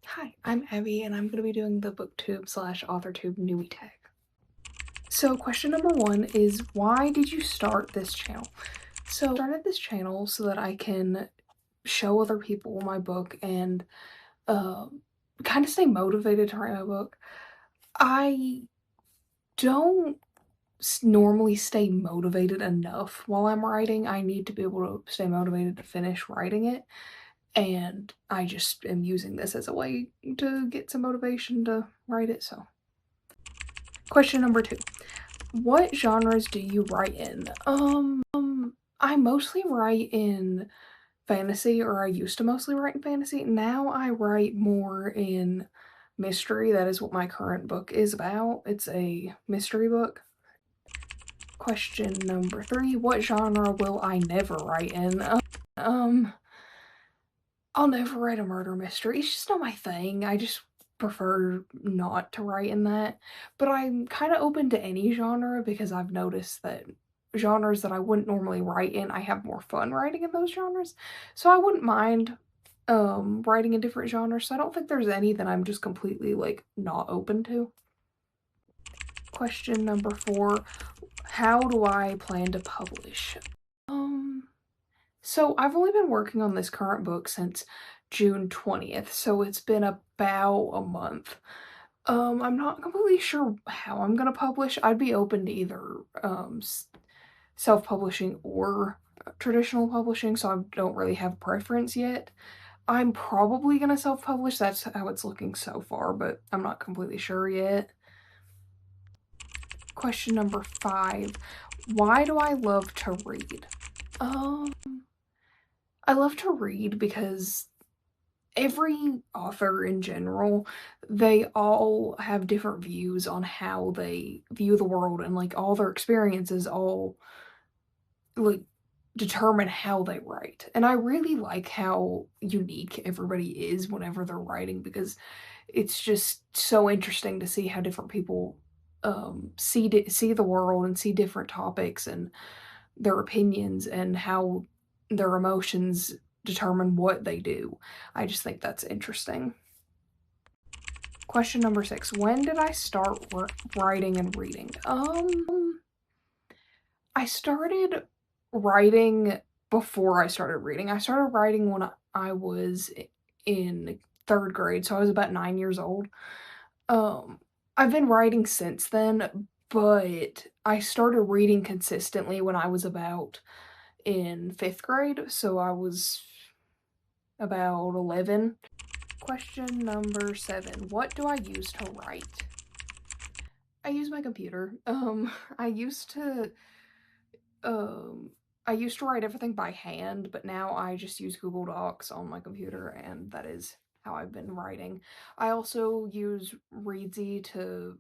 Hi, I'm Abby, and I'm going to be doing the Booktube slash Authortube Newbie tag. So question number one is, why did you start this channel? So I started this channel so that I can show other people my book and kind of stay motivated to write my book. I don't normally stay motivated enough while I'm writing. I need to be able to stay motivated to finish writing it. And I just am using this as a way to get some motivation to write it. So question number two, what genres do you write in? I mostly write in fantasy, or I used to mostly write in fantasy. Now I write more in mystery. That is what my current book is about. It's a mystery book. Question number three, what genre will I never write in? Um, I'll never write a murder mystery. It's just not my thing. I just prefer not to write in that. But I'm kind of open to any genre because I've noticed that genres that I wouldn't normally write in, I have more fun writing in those genres. So I wouldn't mind writing in different genres. So I don't think there's any that I'm just completely like not open to. Question number four, how do I plan to publish? So I've only been working on this current book since June 20th, so it's been about a month. I'm not completely sure how I'm gonna publish. I'd be open to either self-publishing or traditional publishing, so I don't really have a preference yet. I'm probably gonna self-publish. That's how it's looking so far, but I'm not completely sure yet. Question number five, why do I love to read? I love to read because every author in general, they all have different views on how they view the world, and like all their experiences all like determine how they write. And I really like how unique everybody is whenever they're writing, because it's just so interesting to see how different people see the world and see different topics and their opinions and how their emotions determine what they do. I just think that's interesting. Question number six, when did I start writing and reading? I started writing before I started reading. I started writing when I was in third grade, so I was about 9 years old. Um, I've been writing since then, but I started reading consistently when I was about in fifth grade, so I was about 11. Question number seven, what do I use to write? I use my computer. I used to um, I used to write everything by hand, but now I just use Google Docs on my computer, and that is how I've been writing. I also use Readsy to,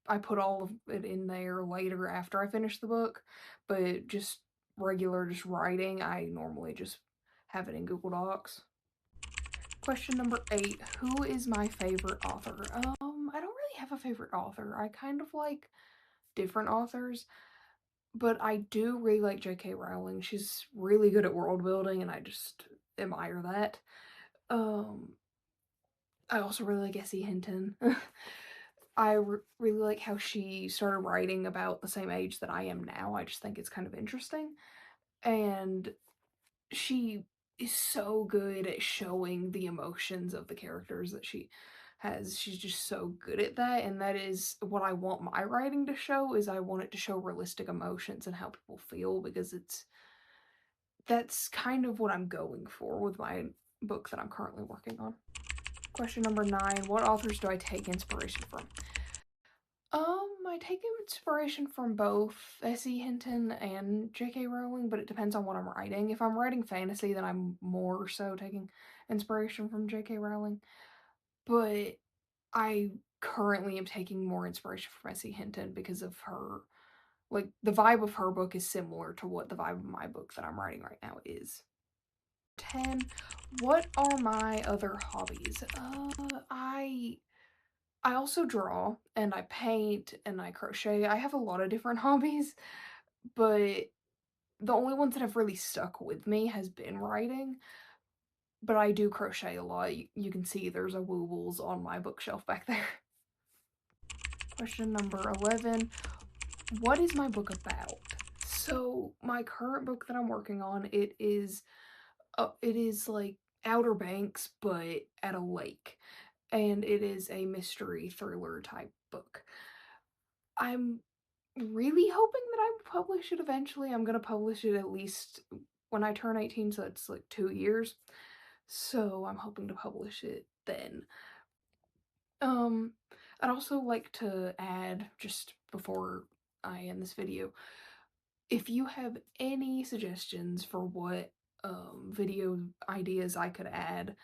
I put all of it in there later after I finish the book, but just regular, just writing, I normally just have it in Google Docs. Question number eight, who is my favorite author? I don't really have a favorite author. I kind of like different authors. But I do really like J.K. Rowling. She's really good at world building, and I just admire that. Um, I also really like S.E. Hinton. Really like how she started writing about the same age that I am now. I just think it's kind of interesting. And she is so good at showing the emotions of the characters that she has. She's just so good at that, and that is what I want my writing to show. Is I want it to show realistic emotions and how people feel, because that's kind of what I'm going for with my book that I'm currently working on. Question number nine, what authors do I take inspiration from? I take inspiration from both S.E. Hinton and J.K. Rowling, but it depends on what I'm writing. If I'm writing fantasy, then I'm more so taking inspiration from J.K. Rowling. But I currently am taking more inspiration from S.E. Hinton because of her, like, the vibe of her book is similar to what the vibe of my book that I'm writing right now is. 10. What are my other hobbies? I also draw, and I paint, and I crochet. I have a lot of different hobbies, but the only ones that have really stuck with me has been writing. but I do crochet a lot. You can see there's a Woobles on my bookshelf back there. Question number 11. What is my book about? So my current book that I'm working on, it is like Outer Banks, but at a lake, and it is a mystery thriller type book. I'm really hoping that I publish it eventually. I'm gonna publish it at least when I turn 18, so it's like 2 years. So I'm hoping to publish it then. Um, I'd also like to add, just before I end this video, if you have any suggestions for what video ideas I could add,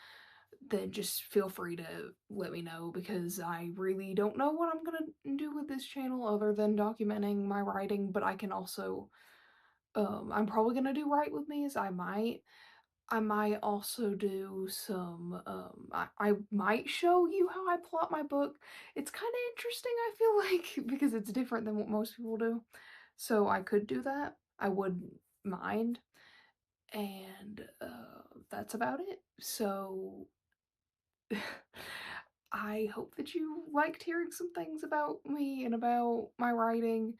then just feel free to let me know, because I really don't know what I'm gonna do with this channel other than documenting my writing. But I can also, I'm probably gonna do Write With Me, as I might also do some, I might show you how I plot my book. It's kind of interesting, I feel like, because it's different than what most people do. So I could do that. I wouldn't mind. And that's about it. So I hope that you liked hearing some things about me and about my writing.